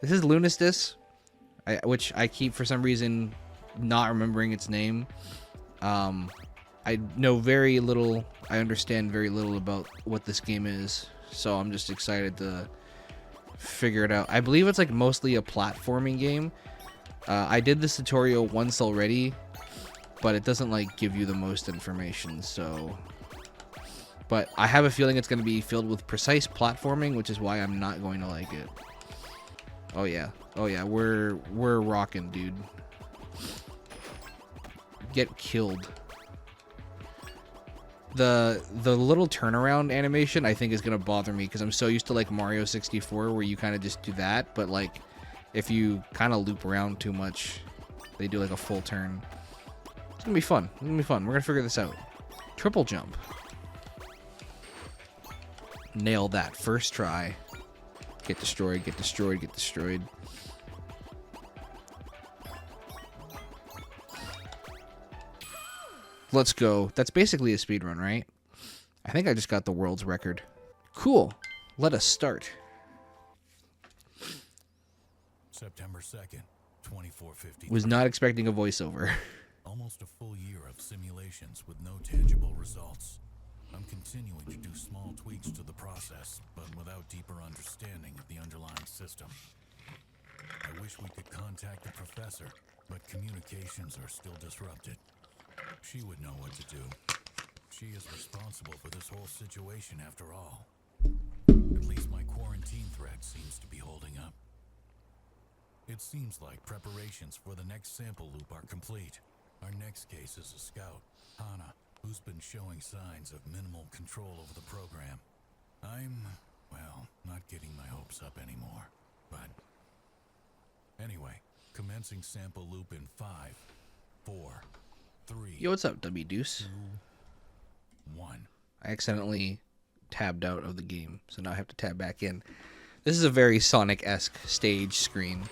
This is Lunistice, which I keep for some reason not remembering its name. I know very little. I understand very little about what this game is, so I'm just excited to figure it out. I believe it's like mostly a platforming game. I did this tutorial once already, but it doesn't like give you the most information, so... But I have a feeling it's going to be filled with precise platforming, which is why I'm not going to like it. Oh yeah. Oh yeah, we're rocking, dude. Get killed. The little turnaround animation I think is going to bother me because I'm so used to like Mario 64 where you kind of just do that, but like if you kind of loop around too much, they do like a full turn. It's gonna be fun. It's gonna be fun. We're gonna figure this out. Triple jump. Nail that first try. Get destroyed, get destroyed, get destroyed. Let's go. That's basically a speedrun, right? I think I just got the world's record. Cool. Let us start. September 2nd, 2450. Was not expecting a voiceover. Almost a full year of simulations with no tangible results. I'm continuing to do small tweaks to the process, but without deeper understanding of the underlying system. I wish we could contact the professor, but communications are still disrupted. She would know what to do. She is responsible for this whole situation after all. At least my quarantine thread seems to be holding up. It seems like preparations for the next sample loop are complete. Our next case is a scout, Hana, who's been showing signs of minimal control over the program. I'm, well, not getting my hopes up anymore, but... Anyway, commencing sample loop in 5, 4, 3... Yo, what's up, W Deuce? 2, 1. I accidentally tabbed out of the game, so now I have to tab back in. This is a very Sonic-esque stage screen.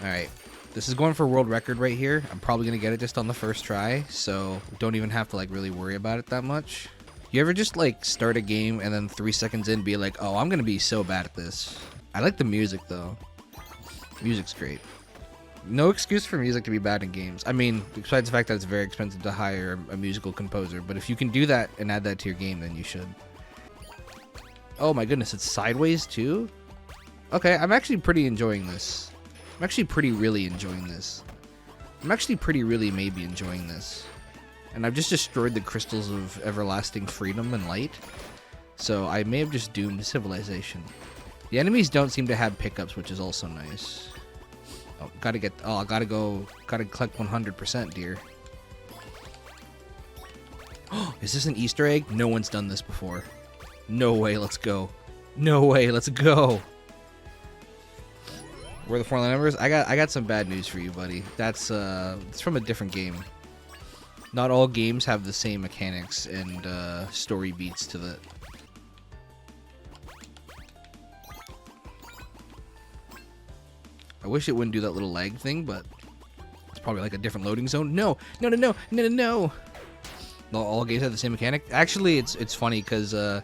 Alright, this is going for world record right here. I'm probably going to get it just on the first try, so don't even have to like really worry about it that much. You ever just like start a game and then 3 seconds in be like, oh, I'm going to be so bad at this. I like the music though. Music's great. No excuse for music to be bad in games. I mean, besides the fact that it's very expensive to hire a musical composer, but if you can do that and add that to your game, then you should. Oh my goodness, it's sideways too? Okay, I'm actually pretty enjoying this. I'm actually pretty really enjoying this. I'm actually pretty really maybe enjoying this. And I've just destroyed the crystals of everlasting freedom and light. So I may have just doomed civilization. The enemies don't seem to have pickups, which is also nice. Oh, gotta collect 100%, dear. Oh, is this an Easter egg? No one's done this before. No way, let's go. No way, let's go. Where are the 4 numbers? I got some bad news for you, buddy. That's it's from a different game. Not all games have the same mechanics and story beats to the. I wish it wouldn't do that little lag thing, but it's probably like a different loading zone. No, no, no, no, no, no, no. No, all games have the same mechanic. Actually, it's funny because there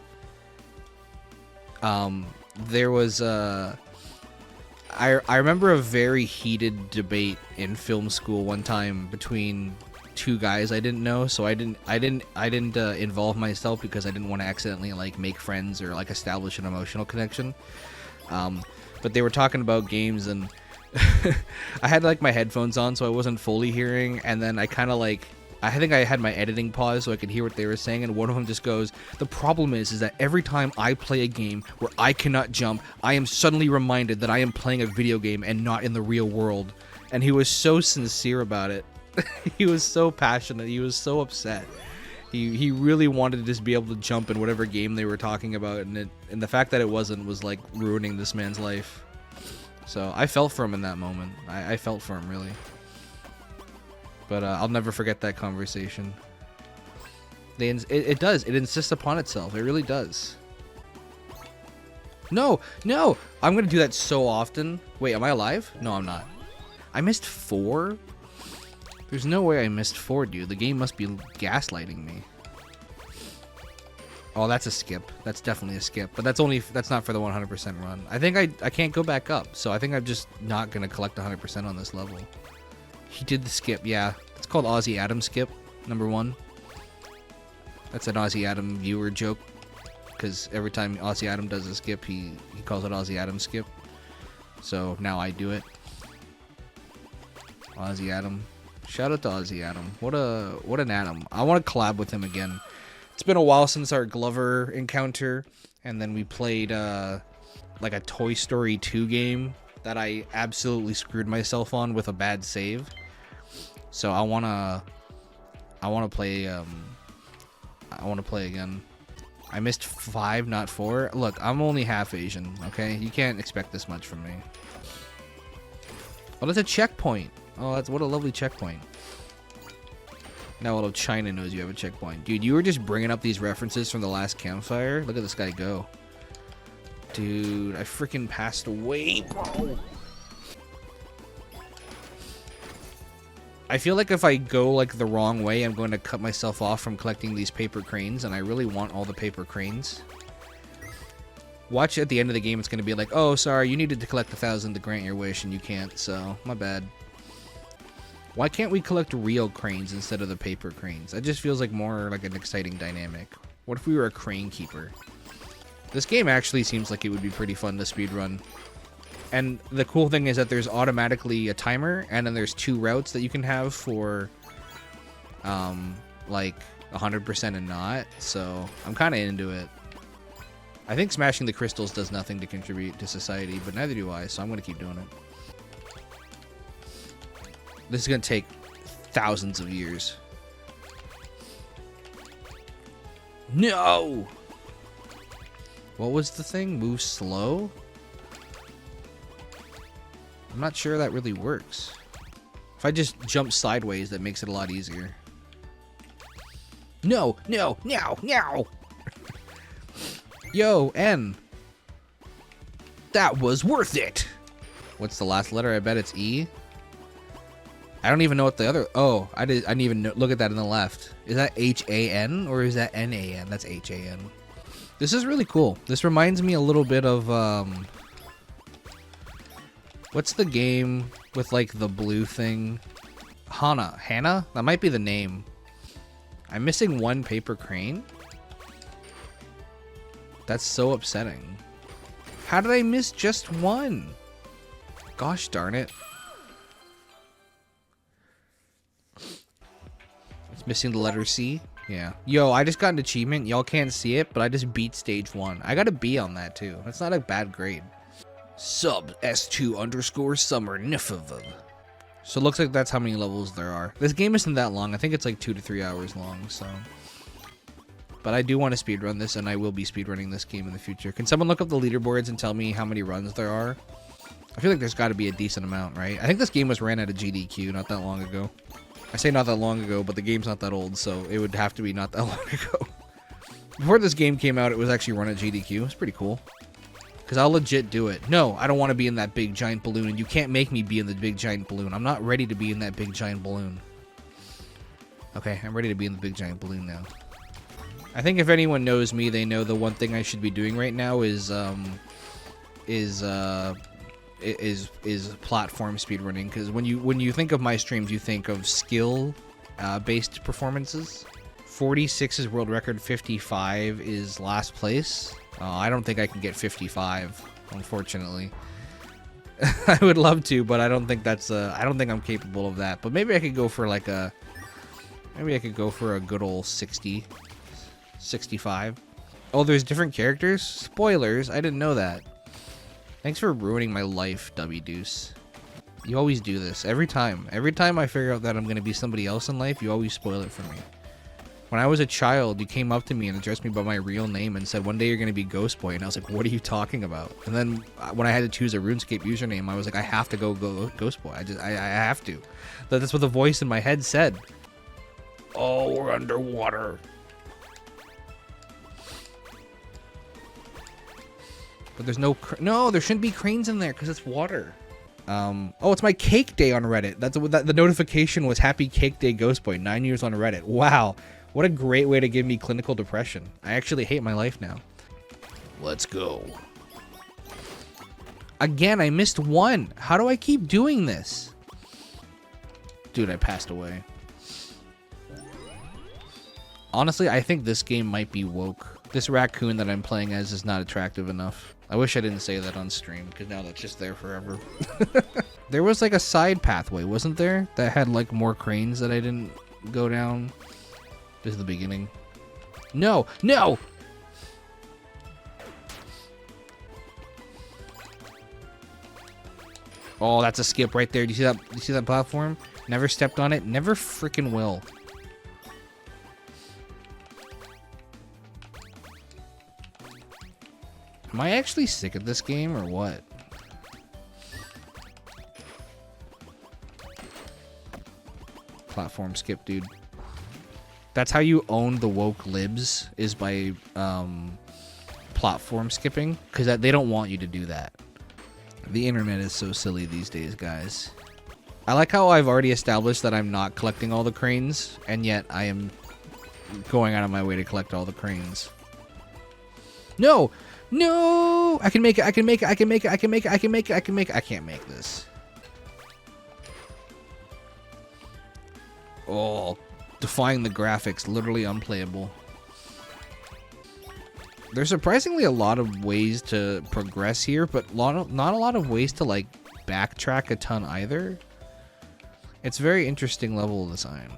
was I remember a very heated debate in film school one time between 2 guys I didn't know, so I didn't involve myself because I didn't want to accidentally like make friends or like establish an emotional connection. But they were talking about games and I had like my headphones on so I wasn't fully hearing, and then I kind of like I think I had my editing paused so I could hear what they were saying, and one of them just goes, the problem is that every time I play a game where I cannot jump, I am suddenly reminded that I am playing a video game and not in the real world. And he was so sincere about it. He was so passionate. He was so upset. He really wanted to just be able to jump in whatever game they were talking about, and the fact that it wasn't was like ruining this man's life. So I felt for him in that moment. I felt for him, really. But I'll never forget that conversation. It does. It insists upon itself. It really does. No, no! I'm going to do that so often. Wait, am I alive? No, I'm not. I missed 4? There's no way I missed 4, dude. The game must be gaslighting me. Oh, that's a skip. That's definitely a skip. But that's not for the 100% run. I think I can't go back up. So I think I'm just not going to collect 100% on this level. He did the skip, yeah. It's called Aussie Adam skip, number 1. That's an Aussie Adam viewer joke. Because every time Aussie Adam does a skip, he calls it Aussie Adam skip. So now I do it. Aussie Adam. Shout out to Aussie Adam. What an Adam. I want to collab with him again. It's been a while since our Glover encounter, and then we played like a Toy Story 2 game that I absolutely screwed myself on with a bad save. So I wanna play again. I missed 5, not 4. Look, I'm only half Asian, okay? You can't expect this much from me. Oh, that's a checkpoint. Oh, what a lovely checkpoint. Now all of China knows you have a checkpoint. Dude, you were just bringing up these references from the last campfire. Look at this guy go. Dude, I freaking passed away, bro. I feel like if I go like the wrong way, I'm going to cut myself off from collecting these paper cranes, and I really want all the paper cranes. Watch at the end of the game, it's going to be like, oh, sorry, you needed to collect 1,000 to grant your wish, and you can't, so my bad. Why can't we collect real cranes instead of the paper cranes? That just feels like more like an exciting dynamic. What if we were a crane keeper? This game actually seems like it would be pretty fun to speedrun. And the cool thing is that there's automatically a timer, and then there's 2 routes that you can have for, like 100% and not. So I'm kind of into it. I think smashing the crystals does nothing to contribute to society, but neither do I, so I'm going to keep doing it. This is going to take thousands of years. No! What was the thing? Move slow? I'm not sure that really works. If I just jump sideways, that makes it a lot easier. No, no, no, no! Yo, N. That was worth it! What's the last letter? I bet it's E. I don't even know what the other... Oh, I didn't even look at that on the left. Is that H-A-N or is that N-A-N? That's H-A-N. This is really cool. This reminds me a little bit of... What's the game with, like, the blue thing? Hannah? That might be the name. I'm missing 1 paper crane? That's so upsetting. How did I miss just 1? Gosh darn it. It's missing the letter C. Yeah. Yo, I just got an achievement. Y'all can't see it, but I just beat stage 1. I got a B on that, too. That's not a bad grade. Sub S2_summer Nifava. So it looks like that's how many levels there are. This game isn't that long. I think it's like 2 to 3 hours long, so... But I do want to speedrun this, and I will be speedrunning this game in the future. Can someone look up the leaderboards and tell me how many runs there are? I feel like there's got to be a decent amount, right? I think this game was ran at a GDQ not that long ago. I say not that long ago, but the game's not that old, so it would have to be not that long ago. Before this game came out, it was actually run at GDQ. It's pretty cool. Because I'll legit do it. No, I don't want to be in that big giant balloon, and you can't make me be in the big giant balloon. I'm not ready to be in that big giant balloon. Okay, I'm ready to be in the big giant balloon now. I think if anyone knows me, they know the one thing I should be doing right now is platform speedrunning. Because when you think of my streams, you think of skill based performances. 46 is world record, 55 is last place. I don't think I can get 55, unfortunately. I would love to, but I don't think that's I don't think I'm capable of that. But maybe I could go for like a good old 60. 65. Oh, there's different characters? Spoilers, I didn't know that. Thanks for ruining my life, W Deuce. You always do this. Every time. Every time I figure out that I'm going to be somebody else in life, you always spoil it for me. When I was a child, you came up to me and addressed me by my real name and said, one day you're going to be Ghost Boy. And I was like, what are you talking about? And then when I had to choose a RuneScape username, I was like, I have to go Ghost Boy. I have to. That's what the voice in my head said. Oh, we're underwater. But there's no there shouldn't be cranes in there because it's water. Oh, it's my cake day on Reddit. The notification was Happy Cake Day Ghost Boy, 9 years on Reddit. Wow. What a great way to give me clinical depression. I actually hate my life now. Let's go. Again, I missed one. How do I keep doing this? Dude, I passed away. Honestly, I think this game might be woke. This raccoon that I'm playing as is not attractive enough. I wish I didn't say that on stream, because now that's just there forever. There was like a side pathway, wasn't there? That had like more cranes that I didn't go down. This is the beginning. No! No! Oh, that's a skip right there. Do you see that? Do you see that platform? Never stepped on it. Never freaking will. Am I actually sick at this game or what? Platform skip, dude. That's how you own the woke libs, is by platform skipping, because they don't want you to do that. The internet is so silly these days, guys. I like how I've already established that I'm not collecting all the cranes, and yet I am going out of my way to collect all the cranes. No! No! I can make it, I can make it, I can make it, I can make it, I can make it, I can make it. I can't make this. Oh, defying the graphics, literally unplayable. There's surprisingly a lot of ways to progress here, but not a lot of ways to like backtrack a ton either. It's very interesting level design.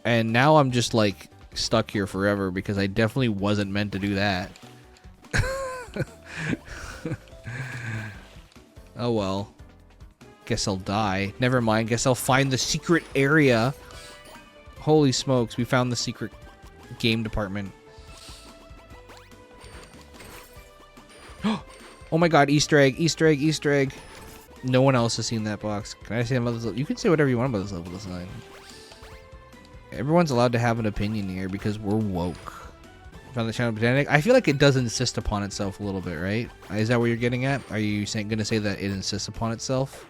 And now I'm just like stuck here forever because I definitely wasn't meant to do that. Oh well. Guess I'll die. Never mind, guess I'll find the secret area. Holy smokes, we found the secret game department. Oh my god, Easter egg, Easter egg, Easter egg. No one else has seen that box. Can I say about this? You can say whatever you want about this level design. Everyone's allowed to have an opinion here because we're woke. Found the channel botanic. I feel like it does insist upon itself a little bit, right? Is that what you're getting at? Are you gonna say that it insists upon itself?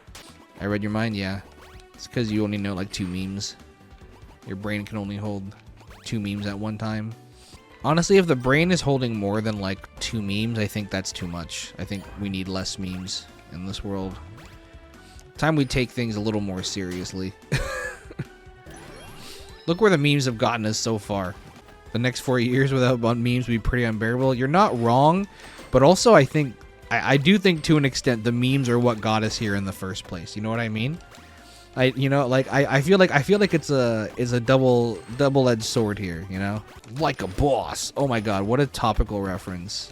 I read your mind, yeah. It's because you only know like 2 memes. Your brain can only hold 2 memes at one time. Honestly, if the brain is holding more than like 2 memes, I think that's too much. I think we need less memes in this world. Time we take things a little more seriously. Look where the memes have gotten us so far. The next 4 years without memes would be pretty unbearable. You're not wrong, but also I think I do think to an extent the memes are what got us here in the first place. You know what I mean? I feel like it's a double-edged sword here, you know? Like a boss. Oh my god, what a topical reference.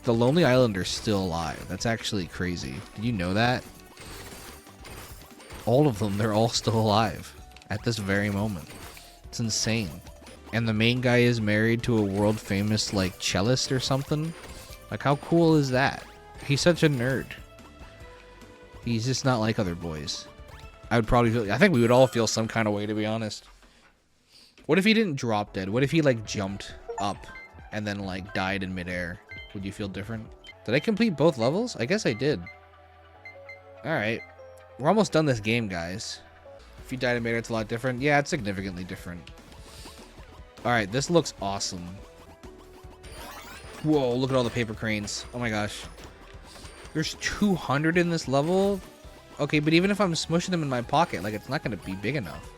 The Lonely Islander's still alive. That's actually crazy. Did you know that? All of them, they're all still alive at this very moment. It's insane. And the main guy is married to a world famous like cellist or something. Like, how cool is that? He's such a nerd. He's just not like other boys. I think we would all feel some kind of way, to be honest. What if he didn't drop dead? What if he like jumped up and then like died in midair? Would you feel different? Did I complete both levels? I guess I did. Alright. We're almost done this game, guys. If you died in midair, it's a lot different. Yeah, it's significantly different. Alright, this looks awesome. Whoa, look at all the paper cranes. Oh my gosh. There's 200 in this level? Okay, but even if I'm smushing them in my pocket, like, it's not going to be big enough.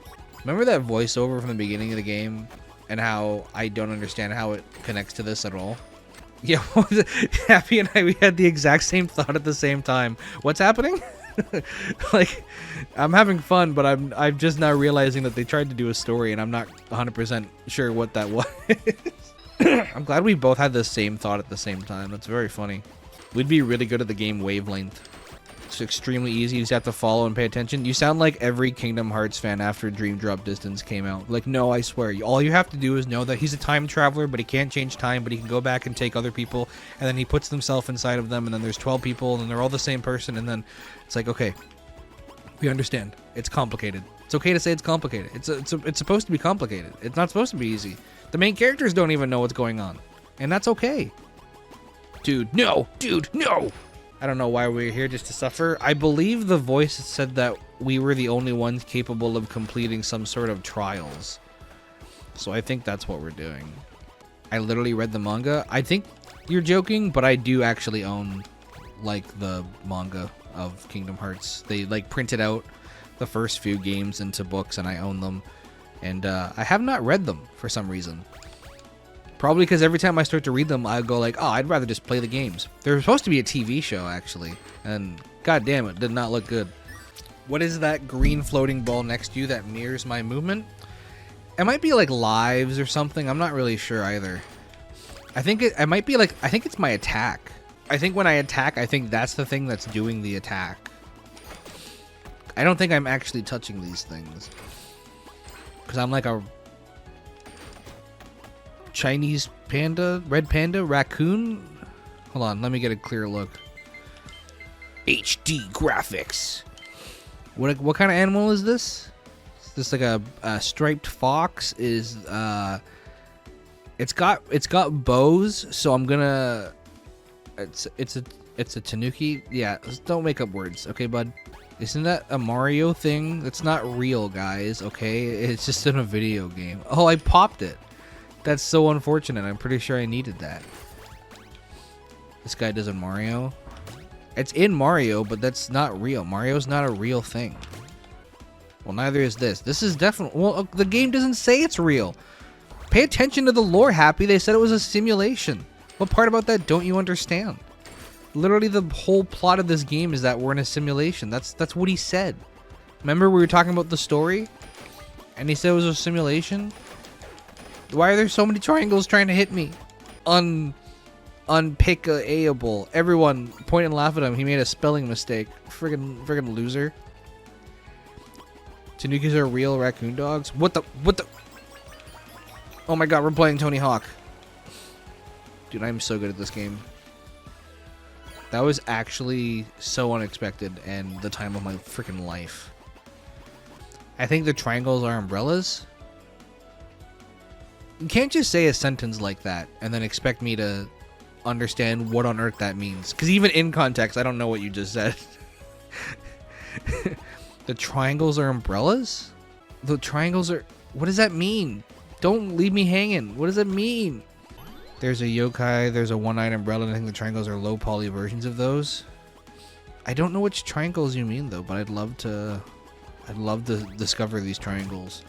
Remember that voiceover from the beginning of the game? And how I don't understand how it connects to this at all? Yeah, Happy and I, we had the exact same thought at the same time. What's happening? Like, I'm having fun, but I'm just now realizing that they tried to do a story, and I'm not 100% sure what that was. I'm glad we both had the same thought at the same time. That's very funny. We'd be really good at the game Wavelength. It's extremely easy. You just have to follow and pay attention. You sound like every Kingdom Hearts fan after Dream Drop Distance came out. Like, no, I swear. All you have to do is know that he's a time traveler, but he can't change time, but he can go back and take other people, and then he puts himself inside of them, and then there's 12 people, and they're all the same person, and then it's like, okay, we understand. It's complicated. It's okay to say it's complicated. It's supposed to be complicated. It's not supposed to be easy. The main characters don't even know what's going on, and that's okay. Dude, no! Dude, no! I don't know why we're here, just to suffer. I believe the voice said that we were the only ones capable of completing some sort of trials. So I think that's what we're doing. I literally read the manga. I think you're joking, but I do actually own like the manga of Kingdom Hearts. They like printed out the first few games into books and I own them. And I have not read them for some reason. Probably because every time I start to read them, I go like, oh, I'd rather just play the games. There's supposed to be a TV show, actually. And god damn it, did not look good. What is that green floating ball next to you that mirrors my movement? It might be like lives or something. I'm not really sure either. I think it might be like, I think it's my attack. I think when I attack, I think that's the thing that's doing the attack. I don't think I'm actually touching these things. Because I'm like a Chinese panda, red panda, raccoon. Hold on, let me get a clear look. HD graphics. What kind of animal is this? Is this like a striped fox? Is it's got bows, so I'm gonna. It's a tanuki. Yeah, don't make up words, okay, bud. Isn't that a Mario thing? That's not real, guys. Okay, it's just in a video game. Oh, I popped it. That's so unfortunate. I'm pretty sure I needed that. This guy does a Mario. It's in Mario, but that's not real. Mario's not a real thing. Well, neither is this. This is definitely... Well, the game doesn't say it's real. Pay attention to the lore, Happy. They said it was a simulation. What part about that don't you understand? Literally, the whole plot of this game is that we're in a simulation. That's what he said. Remember we were talking about the story? And he said it was a simulation? Why are there so many triangles trying to hit me? Unpickable. Everyone point and laugh at him. He made a spelling mistake. Friggin' loser. Tanukis are real raccoon dogs? What the? Oh my god, we're playing Tony Hawk. Dude, I'm so good at this game. That was actually so unexpected and the time of my freaking life. I think the triangles are umbrellas. You can't just say a sentence like that and then expect me to understand what on earth that means. Because even in context, I don't know what you just said. The triangles are umbrellas? The triangles are... What does that mean? Don't leave me hanging. What does that mean? There's a yokai, there's a one-eyed umbrella, and I think the triangles are low poly versions of those. I don't know which triangles you mean, though, but I'd love to discover these triangles.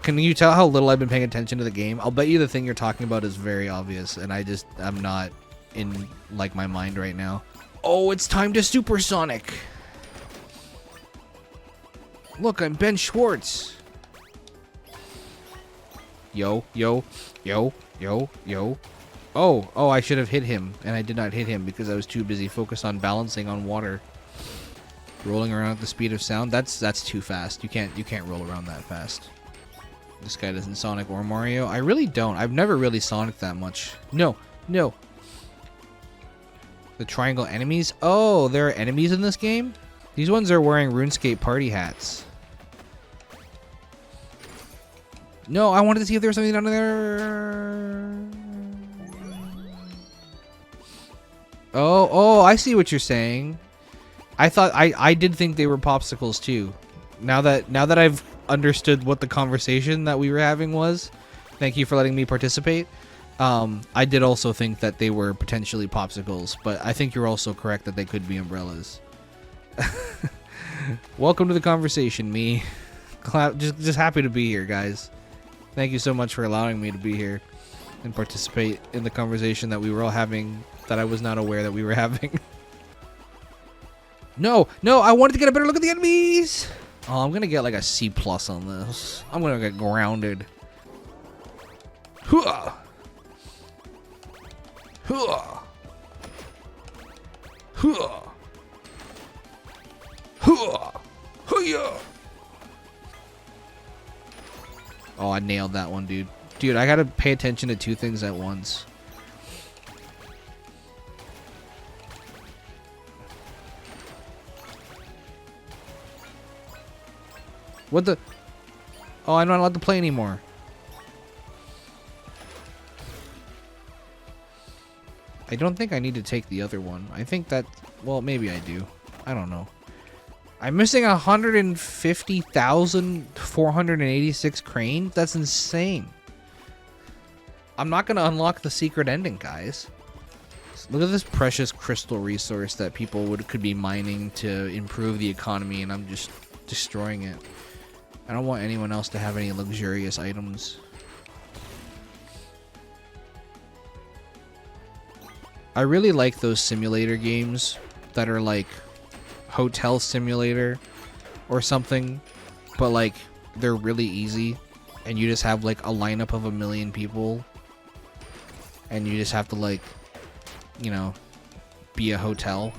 Can you tell how little I've been paying attention to the game? I'll bet you the thing you're talking about is very obvious, and I'm not in, like, my mind right now. Oh, it's time to supersonic! Look, I'm Ben Schwartz! Yo, yo, yo, yo, yo. Oh, I should have hit him, and I did not hit him because I was too busy focused on balancing on water. Rolling around at the speed of sound, that's too fast. You can't roll around that fast. This guy doesn't Sonic or Mario. I really don't. I've never really Sonic that much. No. The triangle enemies? Oh, there are enemies in this game? These ones are wearing RuneScape party hats. No, I wanted to see if there was something down there. Oh, I see what you're saying. I did think they were popsicles too. Now that I've understood what the conversation that we were having was, thank you for letting me participate. I did also think that they were potentially popsicles, but I think you're also correct that they could be umbrellas. Welcome to the conversation, me. Just happy to be here, guys. Thank you so much for allowing me to be here and participate in the conversation that we were all having that I was not aware that we were having. No, I wanted to get a better look at the enemies. Oh, I'm gonna get like a C+ on this. I'm gonna get grounded. Hooah! Hooah! Hooah! Hooah! Hooah! Oh, I nailed that one, dude. Dude, I gotta pay attention to two things at once. What the? Oh, I'm not allowed to play anymore. I don't think I need to take the other one. I think that, well, maybe I do. I don't know. I'm missing 150,486 cranes? That's insane. I'm not going to unlock the secret ending, guys. Look at this precious crystal resource that people could be mining to improve the economy, and I'm just destroying it. I don't want anyone else to have any luxurious items. I really like those simulator games that are like Hotel Simulator or something, but like they're really easy and you just have like a lineup of 1 million people and you just have to, like, you know, be a hotel,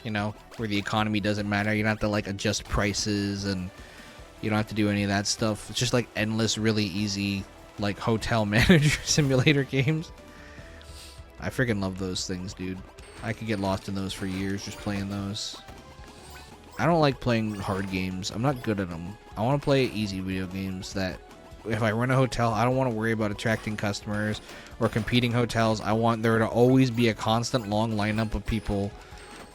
you know, where the economy doesn't matter. You don't have to like adjust prices and you don't have to do any of that stuff. It's just like endless, really easy, like hotel manager simulator games. I freaking love those things, dude. I could get lost in those for years just playing those. I don't like playing hard games. I'm not good at them. I want to play easy video games that if I run a hotel, I don't want to worry about attracting customers or competing hotels. I want there to always be a constant long lineup of people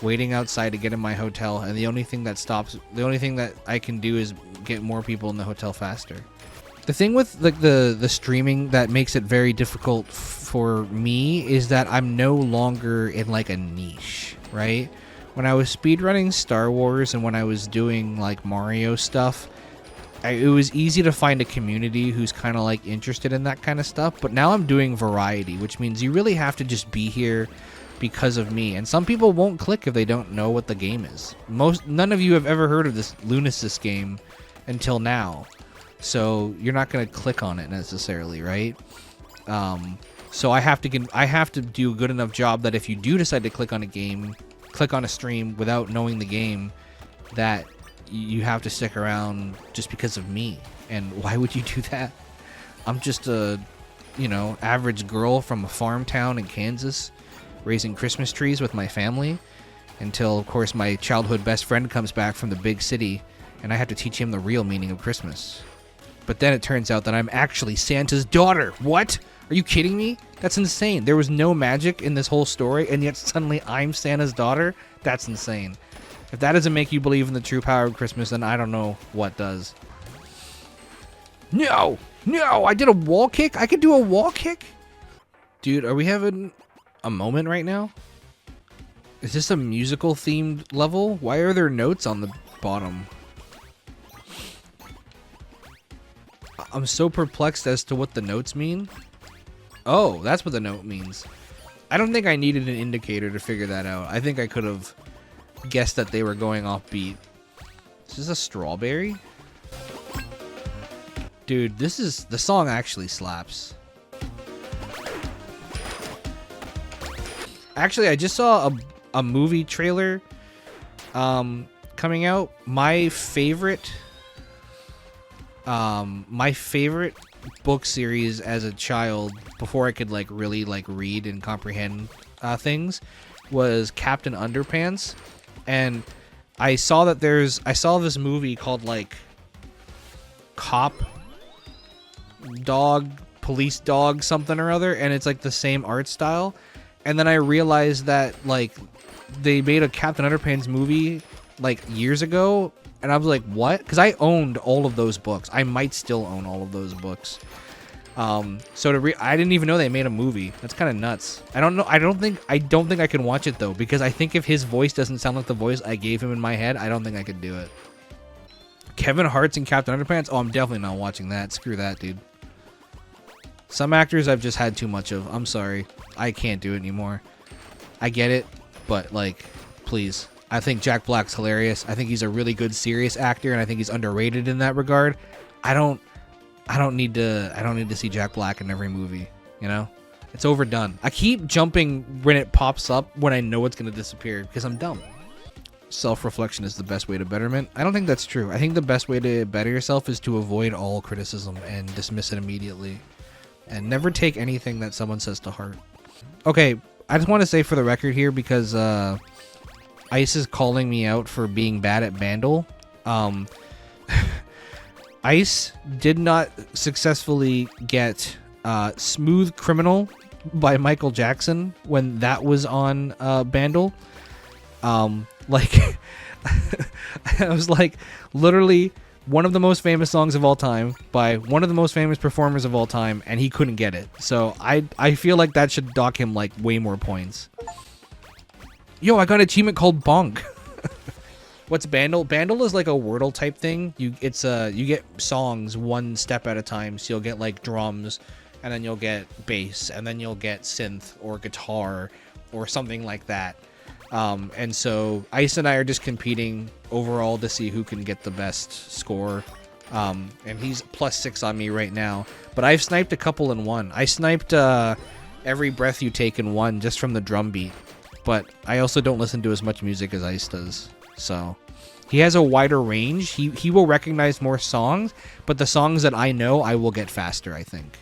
waiting outside to get in my hotel, and the only thing that I can do is get more people in the hotel faster. The thing with like the streaming that makes it very difficult for me is that I'm no longer in like a niche, right? When I was speedrunning Star Wars and when I was doing like Mario stuff, it was easy to find a community who's kind of like interested in that kind of stuff. But now I'm doing variety, which means you really have to just be here because of me. And some people won't click if they don't know what the game is. None of you have ever heard of this Lunistice game until now. So you're not going to click on it necessarily, right? So I have to do a good enough job that if you do decide to click on a stream without knowing the game, that you have to stick around just because of me. And why would you do that? I'm just a, average girl from a farm town in Kansas, raising Christmas trees with my family, until, of course, my childhood best friend comes back from the big city, and I have to teach him the real meaning of Christmas. But then it turns out that I'm actually Santa's daughter. What? Are you kidding me? That's insane. There was no magic in this whole story, and yet suddenly I'm Santa's daughter? That's insane. If that doesn't make you believe in the true power of Christmas, then I don't know what does. No! No! I did a wall kick? I could do a wall kick? Dude, are we having a moment right now? Is this a musical themed level? Why are there notes on the bottom? I'm so perplexed as to what the notes mean. Oh, that's what the note means. I don't think I needed an indicator to figure that out. I think I could have guessed that they were going off beat. Is this a strawberry? Dude, the song actually slaps. Actually, I just saw a movie trailer coming out. My favorite book series as a child, before I could really read and comprehend things, was Captain Underpants. And I saw this movie called Cop Dog, Police Dog, something or other, and it's the same art style. And then I realized that they made a Captain Underpants movie years ago, and I was like, what? Because I owned all of those books. I might still own all of those books. I didn't even know they made a movie. That's kind of nuts. I don't know. I don't think I can watch it though, because I think if his voice doesn't sound like the voice I gave him in my head, I don't think I could do it. Kevin Hart's in Captain Underpants? Oh, I'm definitely not watching that. Screw that, dude. Some actors I've just had too much of. I'm sorry. I can't do it anymore. I get it, but please. I think Jack Black's hilarious. I think he's a really good serious actor, and I think he's underrated in that regard. I don't need to see Jack Black in every movie, It's overdone. I keep jumping when it pops up when I know it's going to disappear because I'm dumb. Self-reflection is the best way to betterment. I don't think that's true. I think the best way to better yourself is to avoid all criticism and dismiss it immediately. And never take anything that someone says to heart. Okay, I just want to say for the record here, because Ice is calling me out for being bad at Bandle. Ice did not successfully get Smooth Criminal by Michael Jackson when that was on Bandle. Like I was like, literally one of the most famous songs of all time by one of the most famous performers of all time, and he couldn't get it. So I feel like that should dock him like way more points. Yo, I got an achievement called Bonk. What's Bandle? Bandle is like a Wordle type thing. You get songs one step at a time. So you'll get like drums, and then you'll get bass, and then you'll get synth or guitar or something like that. And so Ice and I are just competing overall to see who can get the best score. And he's +6 on me right now. But I've sniped a couple in one. I sniped Every Breath You Take in one just from the drum beat. But I also don't listen to as much music as Ice does. So he has a wider range. He will recognize more songs, but the songs that I know, I will get faster, I think.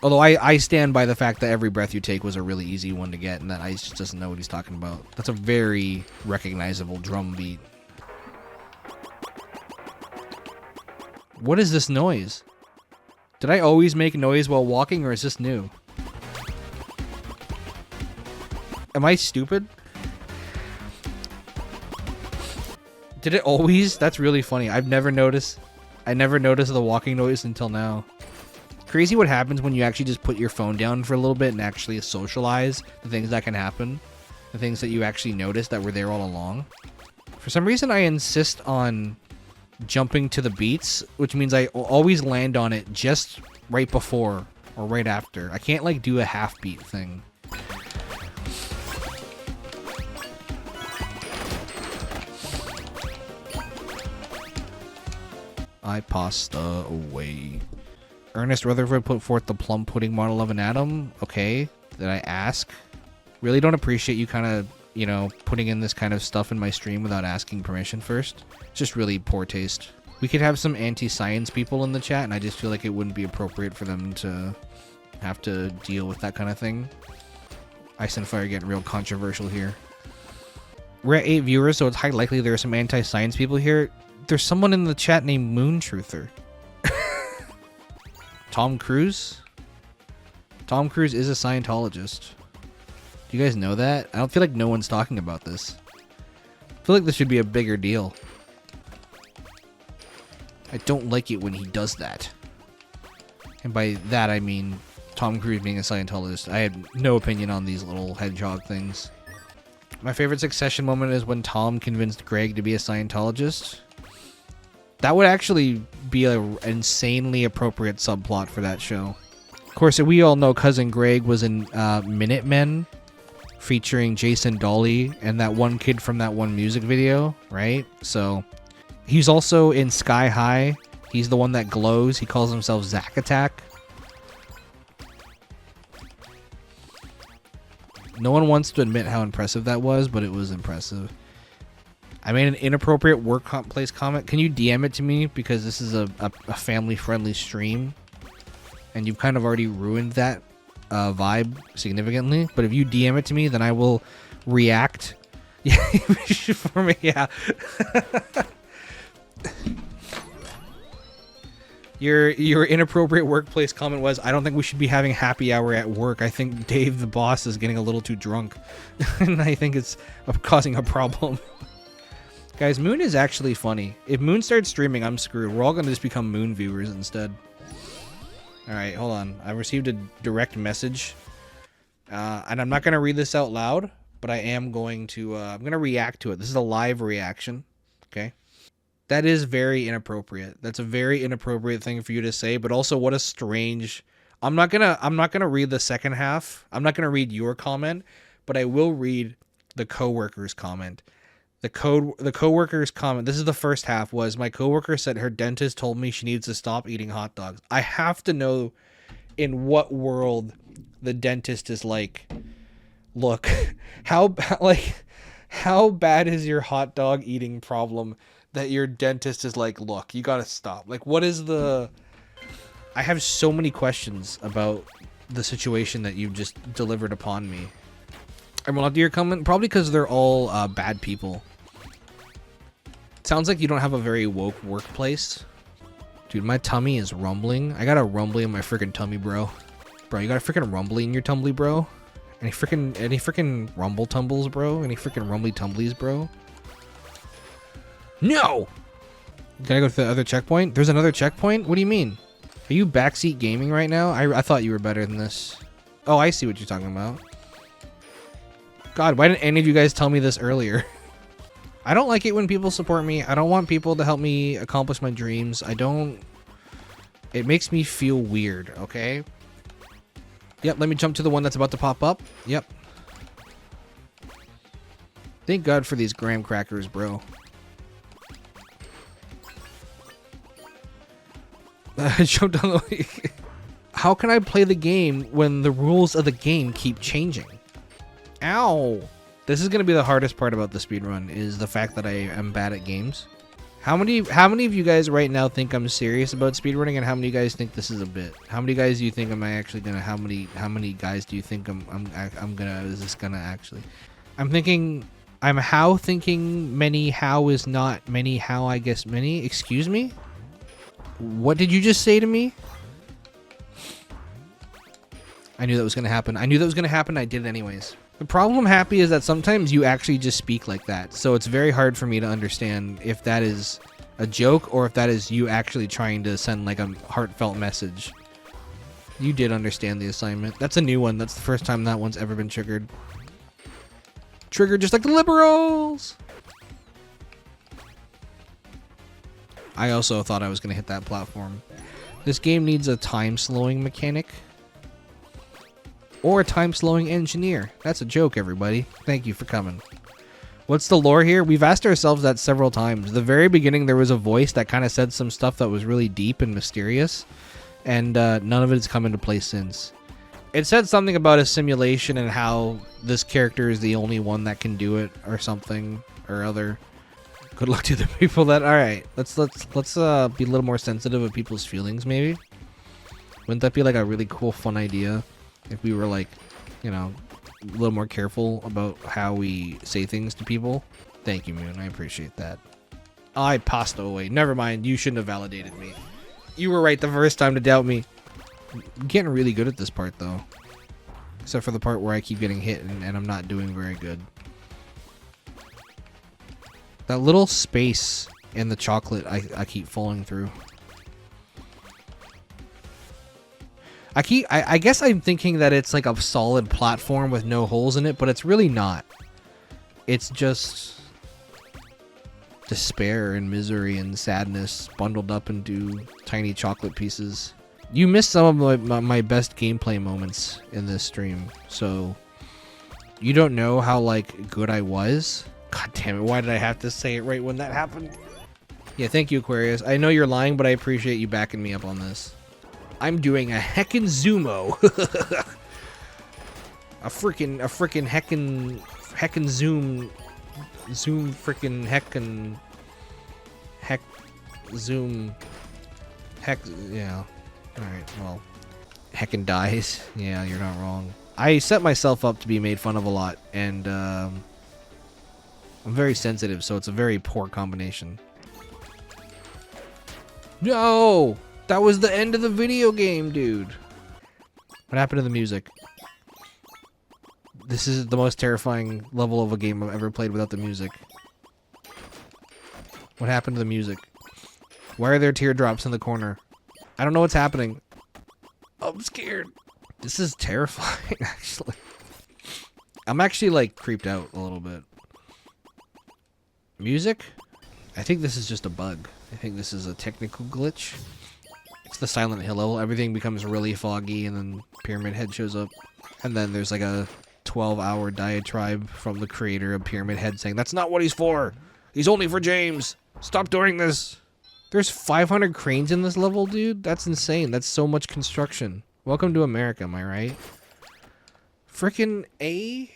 Although I stand by the fact that Every Breath You Take was a really easy one to get, and that Ice just doesn't know what he's talking about. That's a very recognizable drum beat. What is this noise? Did I always make noise while walking, or is this new? Am I stupid? Did it always? That's really funny. I never noticed the walking noise until now. Crazy what happens when you actually just put your phone down for a little bit and actually socialize the things that can happen. The things that you actually noticed that were there all along. For some reason, I insist on jumping to the beats, which means I always land on it just right before or right after. I can't like do a half beat thing. I pasta away. Ernest Rutherford put forth the plum pudding model of an atom. Okay, did I ask? Really don't appreciate you kind of, you know, putting in this kind of stuff in my stream without asking permission first. It's just really poor taste. We could have some anti-science people in the chat, and I just feel like it wouldn't be appropriate for them to have to deal with that kind of thing. Ice and Fire getting real controversial here. We're at 8 viewers, so it's highly likely there are some anti-science people here. There's someone in the chat named Moon Truther. Tom Cruise? Tom Cruise is a Scientologist. Do you guys know that? I don't feel like no one's talking about this. I feel like this should be a bigger deal. I don't like it when he does that. And by that I mean Tom Cruise being a Scientologist. I have no opinion on these little hedgehog things. My favorite Succession moment is when Tom convinced Greg to be a Scientologist. That would actually be an insanely appropriate subplot for that show. Of course, we all know Cousin Greg was in Minutemen, featuring Jason Dolly and that one kid from that one music video, right? So he's also in Sky High. He's the one that glows. He calls himself Zack Attack. No one wants to admit how impressive that was, but it was impressive. I made an inappropriate workplace comment. Can you DM it to me? Because this is a family-friendly stream. And you've kind of already ruined that vibe significantly. But if you DM it to me, then I will react. Yeah, for me, yeah. Your inappropriate workplace comment was, I don't think we should be having happy hour at work. I think Dave, the boss, is getting a little too drunk. And I think it's causing a problem. Guys, Moon is actually funny. If Moon starts streaming, I'm screwed. We're all going to just become Moon viewers instead. Alright, hold on. I received a direct message. And I'm not going to read this out loud, but I am going to... I'm going to react to it. This is a live reaction. Okay? That is very inappropriate. That's a very inappropriate thing for you to say, but also what a strange... I'm not gonna read the second half. I'm not going to read your comment, but I will read the coworker's comment. The coworker's comment, this is the first half, was my coworker said her dentist told me she needs to stop eating hot dogs. I have to know in what world the dentist is like, look, how bad is your hot dog eating problem that your dentist is like, look, you gotta stop. Like, what is the... I have so many questions about the situation that you just delivered upon me. And we'll do your comment, probably because they're all bad people. Sounds like you don't have a very woke workplace. Dude, my tummy is rumbling. I got a rumbling in my freaking tummy, bro. Bro, you got a freaking rumbly in your tumbly, bro? Any freaking rumble tumbles, bro? Any freaking rumbly tumblies, bro? No! Can I go to the other checkpoint? There's another checkpoint? What do you mean? Are you backseat gaming right now? I thought you were better than this. Oh, I see what you're talking about. God, why didn't any of you guys tell me this earlier? I don't like it when people support me. I don't want people to help me accomplish my dreams. It makes me feel weird, okay? Yep, let me jump to the one that's about to pop up. Yep. Thank God for these graham crackers, bro. I jumped on the... How can I play the game when the rules of the game keep changing? Ow! This is going to be the hardest part about the speedrun, is the fact that I am bad at games. How many of you guys right now think I'm serious about speedrunning, and how many of you guys think this is a bit? How many guys do you think am I actually gonna? How many guys do you think I'm gonna? Is this gonna actually? I'm thinking. I'm how thinking many. How is not many. How I guess many. Excuse me. What did you just say to me? I knew that was gonna happen. I knew that was gonna happen. I did it anyways. The problem, Happy, is that sometimes you actually just speak like that. So it's very hard for me to understand if that is a joke or if that is you actually trying to send like a heartfelt message. You did understand the assignment. That's a new one. That's the first time that one's ever been triggered. Triggered just like the liberals! I also thought I was going to hit that platform. This game needs a time slowing mechanic. Or a time-slowing engineer. That's a joke, everybody. Thank you for coming. What's the lore here? We've asked ourselves that several times. The very beginning, there was a voice that kind of said some stuff that was really deep and mysterious, and none of it has come into place since. It said something about a simulation and how this character is the only one that can do it, or something or other. Good luck to the people that... Alright, let's be a little more sensitive of people's feelings, maybe? Wouldn't that be like a really cool, fun idea? If we were like, you know, a little more careful about how we say things to people. Thank you, Moon. I appreciate that. I passed away. Never mind. You shouldn't have validated me. You were right the first time to doubt me. I'm getting really good at this part, though. Except for the part where I keep getting hit and I'm not doing very good. That little space in the chocolate I keep falling through. I guess I'm thinking that it's like a solid platform with no holes in it, but it's really not. It's just despair and misery and sadness bundled up into tiny chocolate pieces. You missed some of my best gameplay moments in this stream, so you don't know how like good I was. God damn it, why did I have to say it right when that happened? Yeah, thank you, Aquarius. I know you're lying, but I appreciate you backing me up on this. I'm doing a heckin' zoomo. a freaking heckin' zoom freaking heck zoom heck, yeah. Alright, well, heckin' dies. Yeah, you're not wrong. I set myself up to be made fun of a lot, and I'm very sensitive, so it's a very poor combination. No! That was the end of the video game, dude. What happened to the music? This is the most terrifying level of a game I've ever played without the music. What happened to the music? Why are there teardrops in the corner? I don't know what's happening. I'm scared. This is terrifying, actually. I'm actually, like, creeped out a little bit. Music? I think this is just a bug. I think this is a technical glitch. It's the Silent Hill level. Everything becomes really foggy, and then Pyramid Head shows up. And then there's like a 12-hour diatribe from the creator of Pyramid Head saying, "That's not what he's for! He's only for James! Stop doing this!" There's 500 cranes in this level, dude? That's insane. That's so much construction. Welcome to America, am I right? Frickin' A?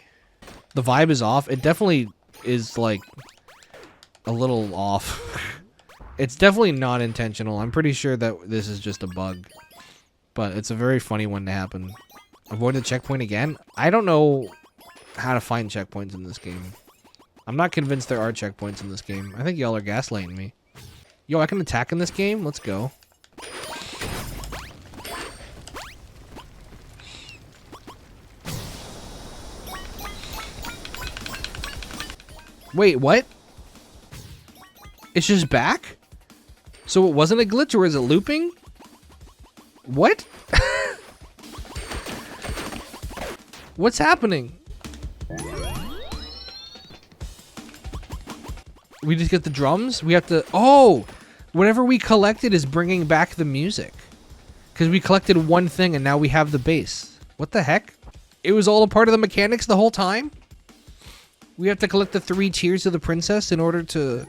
The vibe is off. It definitely is, like, a little off. It's definitely not intentional. I'm pretty sure that this is just a bug. But it's a very funny one to happen. Avoid the checkpoint again? I don't know how to find checkpoints in this game. I'm not convinced there are checkpoints in this game. I think y'all are gaslighting me. Yo, I can attack in this game? Let's go. Wait, what? It's just back? So it wasn't a glitch, or is it looping? What? What's happening? We just get the drums? We have to... Oh! Whatever we collected is bringing back the music. Because we collected one thing and now we have the bass. What the heck? It was all a part of the mechanics the whole time? We have to collect the 3 tears of the princess in order to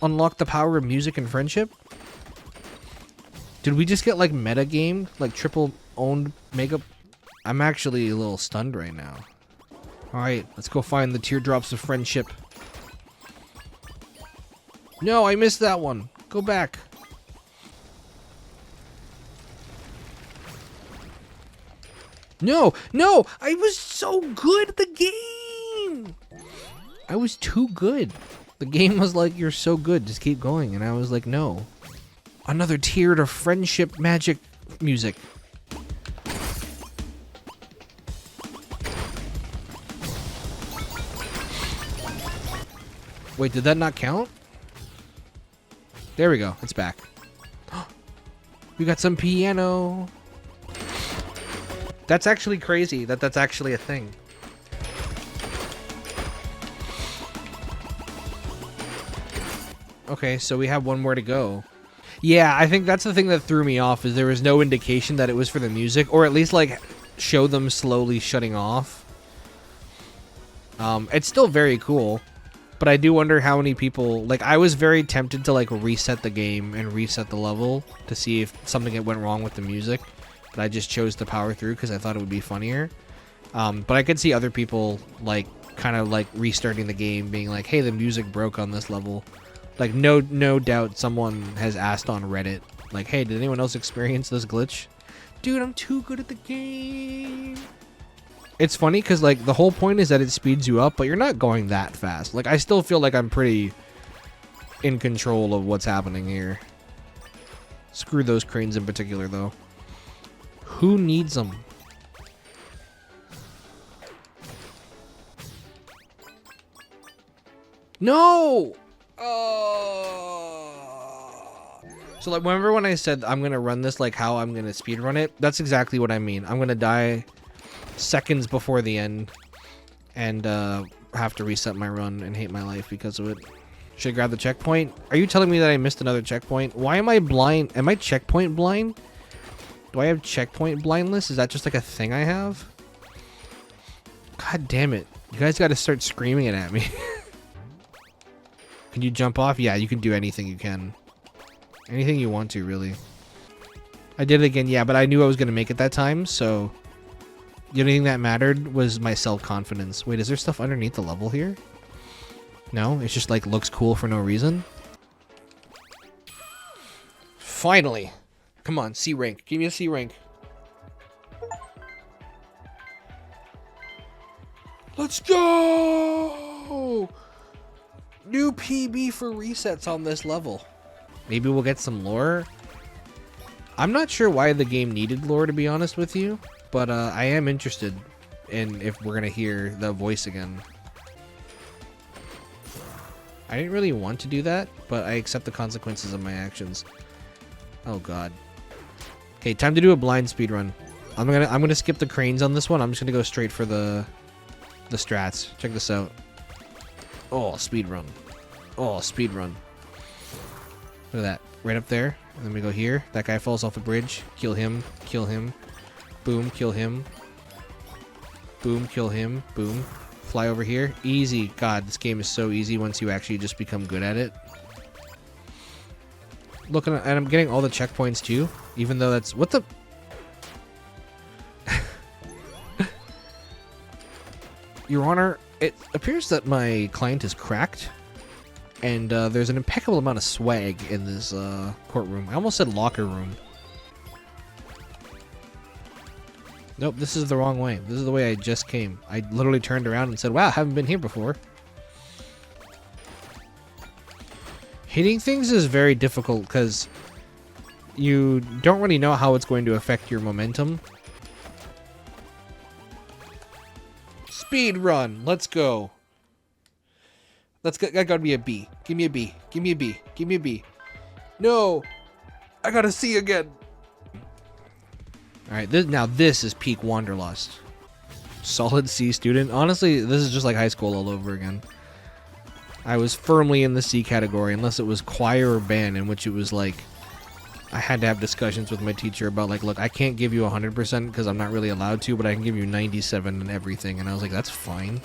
unlock the power of music and friendship? Did we just get like meta game? Like triple owned mega? I'm actually a little stunned right now. Alright, let's go find the teardrops of friendship. No, I missed that one. Go back. No, no, I was so good at the game. I was too good. The game was like, you're so good, just keep going. And I was like, no. Another tier of friendship magic music. Wait, did that not count? There we go, it's back. We got some piano. That's actually crazy that that's actually a thing. Okay, so we have one more to go. Yeah, I think that's the thing that threw me off, is there was no indication that it was for the music, or at least like show them slowly shutting off. It's still very cool, but I do wonder how many people, like I was very tempted to like reset the game and reset the level to see if something went wrong with the music, but I just chose to power through because I thought it would be funnier. But I could see other people like kind of like restarting the game being like, hey, the music broke on this level. Like, no doubt someone has asked on Reddit, like, hey, did anyone else experience this glitch? Dude, I'm too good at the game. It's funny because, like, the whole point is that it speeds you up, but you're not going that fast. Like, I still feel like I'm pretty in control of what's happening here. Screw those cranes in particular, though. Who needs them? No! So like, remember when I said I'm gonna run this like how I'm gonna speedrun it? That's exactly what I mean. I'm gonna die seconds before the end and have to reset my run and hate my life because of it. Should I grab the checkpoint? Are you telling me that I missed another checkpoint? Why am I blind? Am I checkpoint blind? Do I have checkpoint blindness? Is that just like a thing I have? God damn it. You guys gotta start screaming it at me. Can you jump off? Yeah, you can do anything you can. Anything you want to, really. I did it again, yeah, but I knew I was going to make it that time, so... The only thing that mattered was my self-confidence. Wait, is there stuff underneath the level here? No? It's just, like, looks cool for no reason? Finally! Come on, C rank. Give me a C rank. Let's go! New PB for resets on this level. Maybe we'll get some lore. I'm not sure why the game needed lore, to be honest with you, but I am interested in if we're gonna hear the voice again. I didn't really want to do that, but I accept the consequences of my actions. Oh god. Okay, time to do a blind speedrun. I'm gonna skip the cranes on this one. I'm just gonna go straight for the strats. Check this out. Oh, speedrun. Oh, speedrun. Look at that. Right up there. And then we go here. That guy falls off a bridge. Kill him. Kill him. Boom. Kill him. Boom. Kill him. Boom. Fly over here. Easy. God, this game is so easy once you actually just become good at it. Look, and I'm getting all the checkpoints too. Even though that's... What the... Your Honor, it appears that my client is cracked, and there's an impeccable amount of swag in this courtroom. I almost said locker room. Nope, this is the wrong way. This is the way I just came. I literally turned around and said, wow, I haven't been here before. Hitting things is very difficult because you don't really know how it's going to affect your momentum. Speed run, let's go. That gotta be a B. Give me a B. Give me a B. Give me a B. No! I got a C again! Alright, now this is peak wanderlust. Solid C student. Honestly, this is just like high school all over again. I was firmly in the C category, unless it was choir or band, in which it was like, I had to have discussions with my teacher about like, look, I can't give you 100% because I'm not really allowed to, but I can give you 97 and everything. And I was like, that's fine.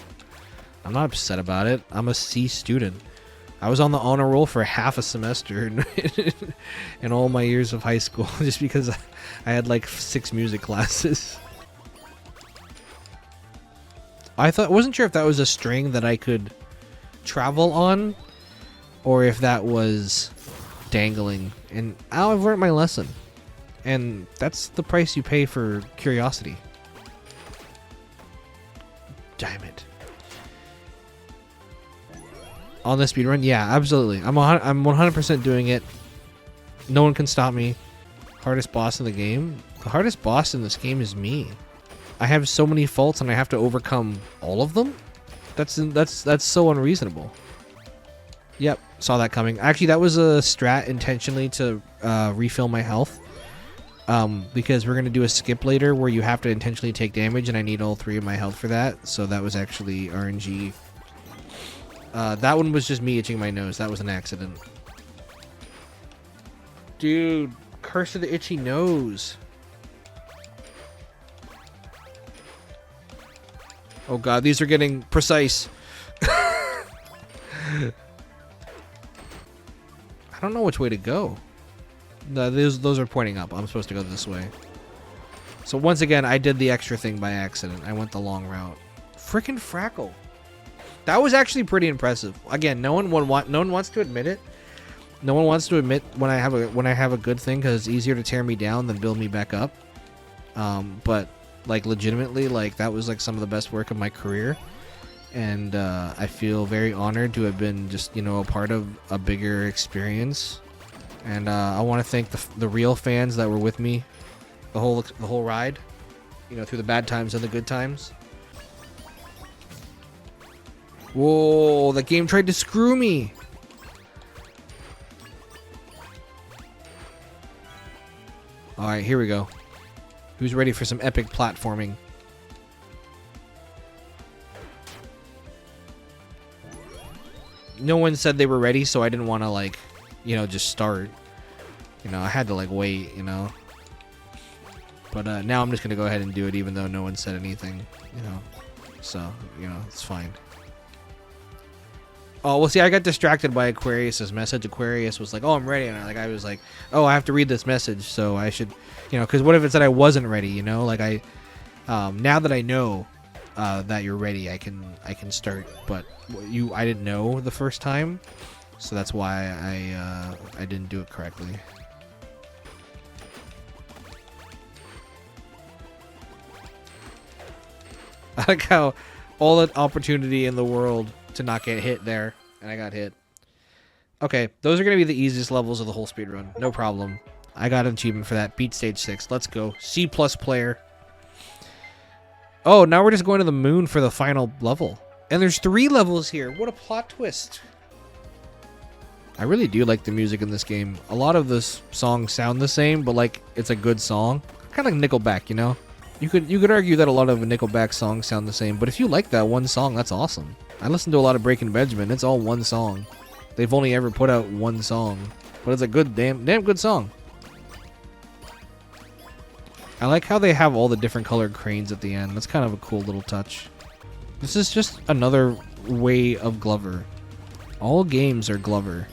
I'm not upset about it. I'm a C student. I was on the honor roll for half a semester in all my years of high school just because I had like 6 music classes. Wasn't sure if that was a string that I could travel on or if that was dangling, and I've learned my lesson, and that's the price you pay for curiosity. Damn it. On this speedrun, yeah, absolutely. I'm 100% doing it. No one can stop me. Hardest boss in the game? The hardest boss in this game is me. I have so many faults and I have to overcome all of them? That's so unreasonable. Yep, saw that coming. Actually, that was a strat intentionally to refill my health. Because we're going to do a skip later where you have to intentionally take damage, and I need all 3 of my health for that. So that was actually RNG. That one was just me itching my nose. That was an accident. Dude, curse of the itchy nose. Oh god, these are getting precise. I don't know which way to go. No, those are pointing up. I'm supposed to go this way. So once again, I did the extra thing by accident. I went the long route. Frickin' Frackle. That was actually pretty impressive. Again, no one wants to admit it. No one wants to admit when I have a good thing because it's easier to tear me down than build me back up. But like legitimately, like that was like some of the best work of my career, and I feel very honored to have been just a part of a bigger experience. And I want to thank the real fans that were with me the whole ride, through the bad times and the good times. Whoa, the game tried to screw me. Alright, here we go. Who's ready for some epic platforming? No one said they were ready, so I didn't want to just start. I had to wait, But now I'm just going to go ahead and do it even though no one said anything, So, it's fine. Oh, well, see, I got distracted by Aquarius's message. Aquarius was like, oh, I'm ready. And I was like, oh, I have to read this message, so I should, because what if it said I wasn't ready, now that I know that you're ready, I can start. But I didn't know the first time, so that's why I didn't do it correctly. I like how all the opportunity in the world to not get hit there, and I got hit. Okay, those are going to be the easiest levels of the whole speedrun. No problem. I got an achievement for that. Beat stage 6. Let's go. C+ player. Oh, now we're just going to the moon for the final level. And there's 3 levels here. What a plot twist. I really do like the music in this game. A lot of the songs sound the same, but it's a good song. Kind of like Nickelback, You could argue that a lot of Nickelback songs sound the same, but if you like that one song, that's awesome. I listen to a lot of Breaking Benjamin. It's all one song. They've only ever put out one song, but it's a good damn good song. I like how they have all the different colored cranes at the end. That's kind of a cool little touch. This is just another way of Glover. All games are Glover.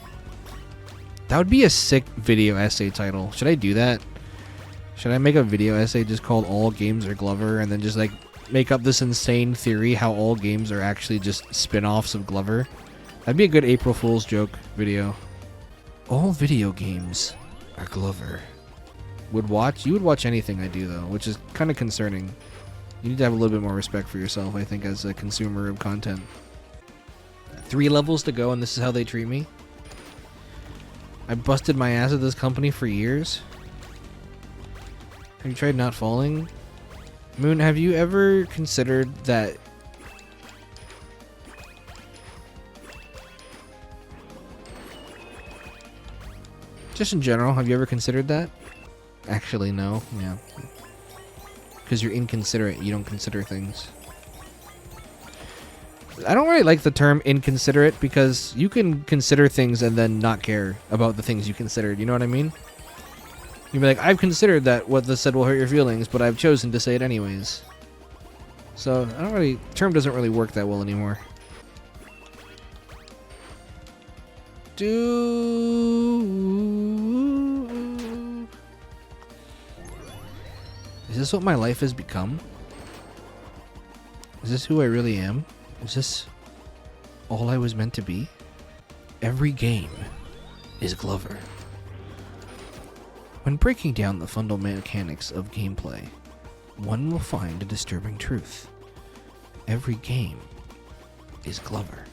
That would be a sick video essay title. Should I do that? Should I make a video essay just called All Games Are Glover and then just make up this insane theory how all games are actually just spin-offs of Glover? That'd be a good April Fool's joke video. All video games are Glover. You would watch anything I do though, which is kind of concerning. You need to have a little bit more respect for yourself, I think, as a consumer of content. 3 levels to go and this is how they treat me? I busted my ass at this company for years. Have you tried not falling? Moon, have you ever considered that Just in general, have you ever considered that? Actually, no. Yeah. Because you're inconsiderate. You don't consider things. I don't really like the term inconsiderate because you can consider things and then not care about the things you considered. You know what I mean? You'd be like, I've considered that what this said will hurt your feelings, but I've chosen to say it anyways. So, I don't really... term doesn't really work that well anymore. Is this what my life has become? Is this who I really am? Is this all I was meant to be? Every game is Glover. When breaking down the fundamental mechanics of gameplay, one will find a disturbing truth. Every game is Glover.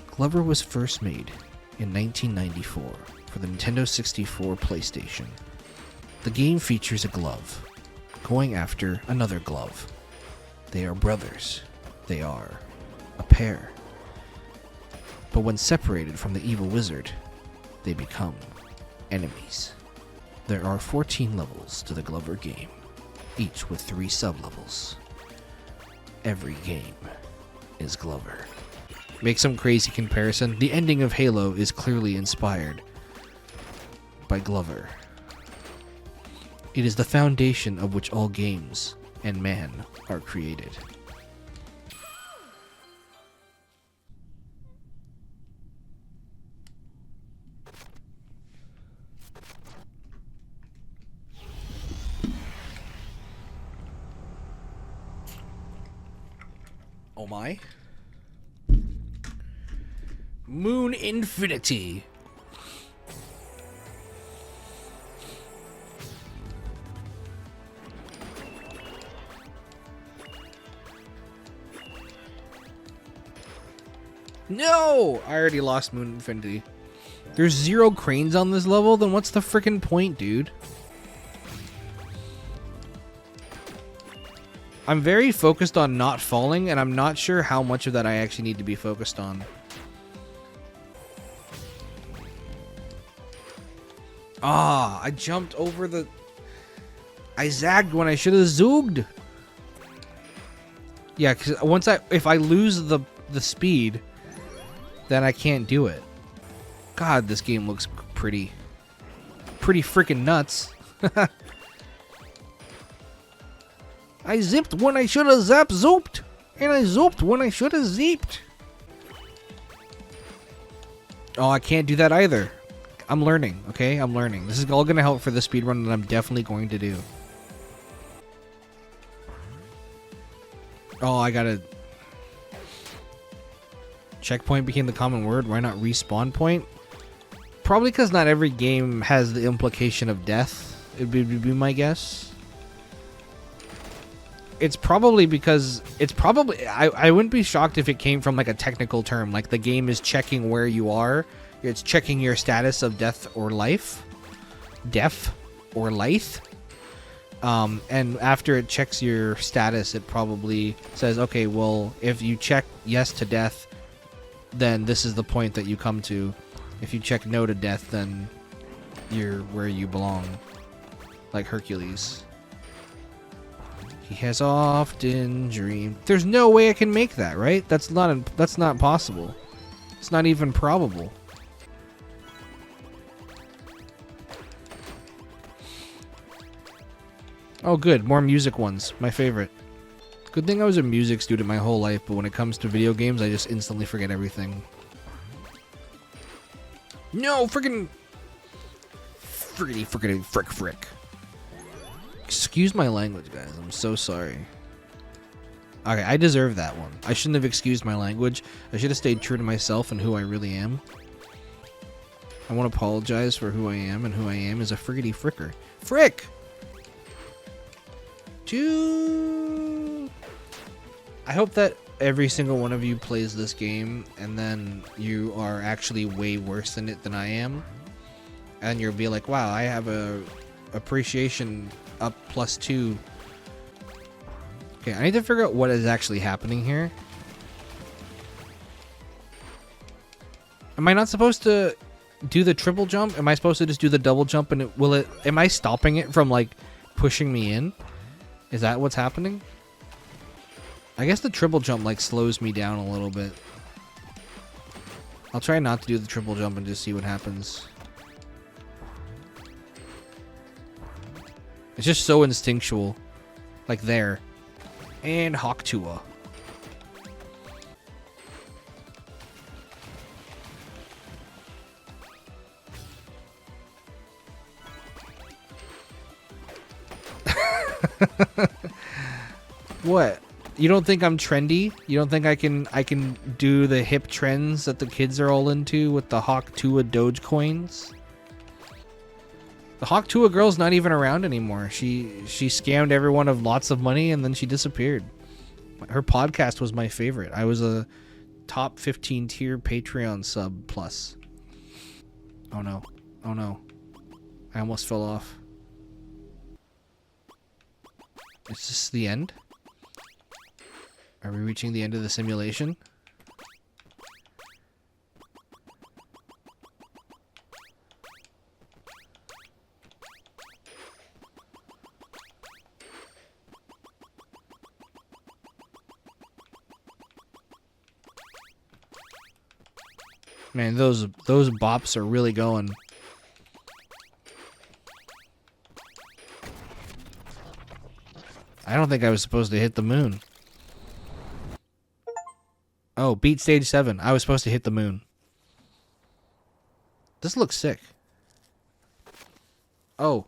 Glover was first made in 1994 for the Nintendo 64 PlayStation. The game features a glove going after another glove. They are brothers. They are a pair. But when separated from the evil wizard, they become enemies. There are 14 levels to the Glover game, each with 3 sub-levels. Every game is Glover. Make some crazy comparison. The ending of Halo is clearly inspired by Glover. It is the foundation of which all games and man are created. Oh my. Moon Infinity. No! I already lost Moon Infinity. There's 0 cranes on this level? Then what's the frickin' point, dude? I'm very focused on not falling, and I'm not sure how much of that I actually need to be focused on. Ah, I jumped over the... I zagged when I should have zooged. Yeah, because if I lose the speed, then I can't do it. God, this game looks pretty freaking nuts. I zipped when I should have zooped. And I zooped when I should have zeeped. Oh, I can't do that either. I'm learning, okay? I'm learning. This is all going to help for the speedrun that I'm definitely going to do. Oh, I gotta... Checkpoint became the common word. Why not respawn point? Probably because not every game has the implication of death. It would be my guess. It's probably because... It's probably... I wouldn't be shocked if it came from like a technical term. Like the game is checking where you are. It's checking your status of death or life. Death or life. And after it checks your status, it probably says, okay, well, if you check yes to death, then this is the point that you come to. If you check no to death, then you're where you belong. Like Hercules. He has often dreamed. There's no way I can make that, right? That's not possible. It's not even probable. Oh, good. More music ones. My favorite. Good thing I was a music student my whole life, but when it comes to video games, I just instantly forget everything. No, frick. Excuse my language, guys. I'm so sorry. Okay, I deserve that one. I shouldn't have excused my language. I should have stayed true to myself and who I really am. I want to apologize for who I am, and who I am is a friggity fricker. Frick! I hope that every single one of you plays this game and then you are actually way worse in it than I am, and you'll be like, wow, I have a appreciation up +2. Okay, I need to figure out what is actually happening here. Am I not supposed to do the triple jump? Am I supposed to just do the double jump and am I stopping it from like pushing me in? Is that what's happening? I guess the triple jump like slows me down a little bit. I'll try not to do the triple jump and just see what happens. It's just so instinctual. Like there. And Hawk Tua. What? You don't think I'm trendy? You don't think I can do the hip trends that the kids are all into with the Hawk Tua Dogecoins? The Hawk Tua girl's not even around anymore. She scammed everyone of lots of money and then she disappeared. Her podcast was my favorite. I was a top 15 tier Patreon sub plus. Oh no. Oh no. I almost fell off. Is this the end? Are we reaching the end of the simulation? Man, those bops are really going. I don't think I was supposed to hit the moon. Oh, beat stage 7. I was supposed to hit the moon. This looks sick. Oh.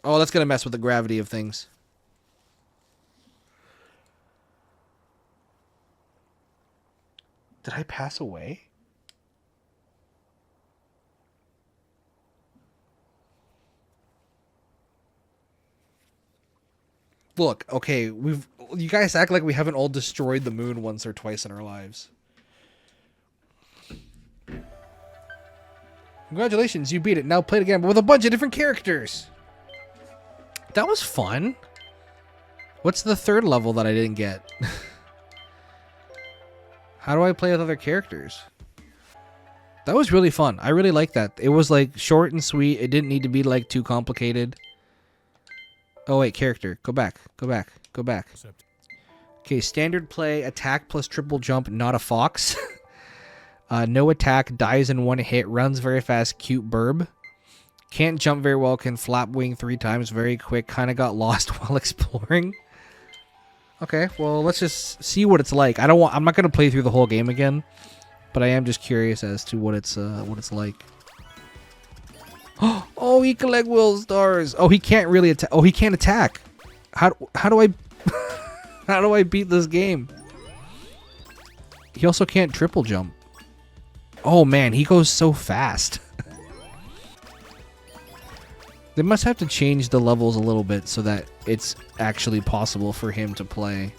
Oh, that's gonna mess with the gravity of things. Did I pass away? Look, okay, you guys act like we haven't all destroyed the moon once or twice in our lives. Congratulations, you beat it. Now play it again, but with a bunch of different characters. That was fun. What's the third level that I didn't get? How do I play with other characters? That was really fun. I really liked that. It was like short and sweet. It didn't need to be like too complicated. Oh wait, character. Go back. Go back. Go back. Okay, standard play, attack plus triple jump, not a fox. No attack, dies in one hit, runs very fast, cute burb. Can't jump very well, can flap wing 3 times, very quick, kind of got lost while exploring. Okay, well, let's just see what it's like. I'm not going to play through the whole game again, but I am just curious as to what it's like. Oh, he collect will stars. Oh, he can't really attack. Oh, he can't attack. How do I how do I beat this game? He also can't triple jump. Oh man, he goes so fast. They must have to change the levels a little bit so that it's actually possible for him to play.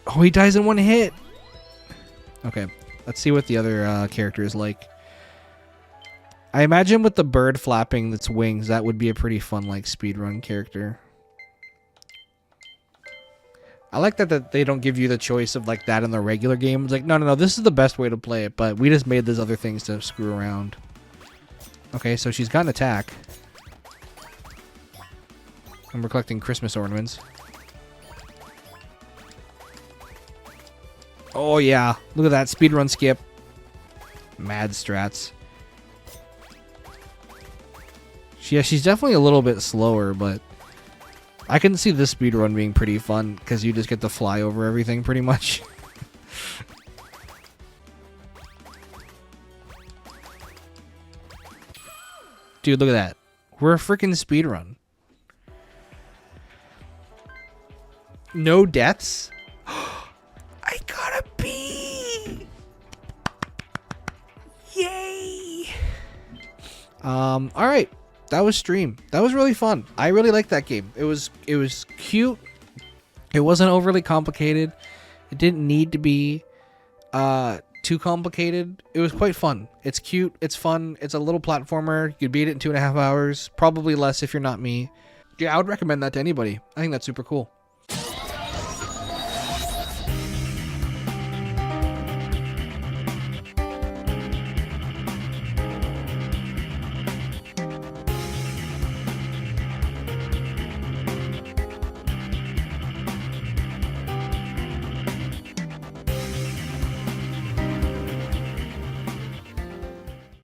Oh, he dies in one hit. Okay, let's see what the other character is like. I imagine with the bird flapping its wings, that would be a pretty fun, like, speedrun character. I like that they don't give you the choice of, like, that in the regular game. It's like, no, this is the best way to play it, but we just made these other things to screw around. Okay, so she's got an attack. And we're collecting Christmas ornaments. Oh, yeah. Look at that. Speedrun skip. Mad strats. Yeah, she's definitely a little bit slower, but I can see this speedrun being pretty fun because you just get to fly over everything pretty much. Dude, look at that. We're a freaking speedrun. No deaths? I got a B! Yay! Alright. That was stream. That was really fun. I really liked that game. It was cute. It wasn't overly complicated. It didn't need to be too complicated. It was quite fun. It's cute. It's fun. It's a little platformer. You could beat it in 2.5 hours. Probably less if you're not me. Yeah, I would recommend that to anybody. I think that's super cool.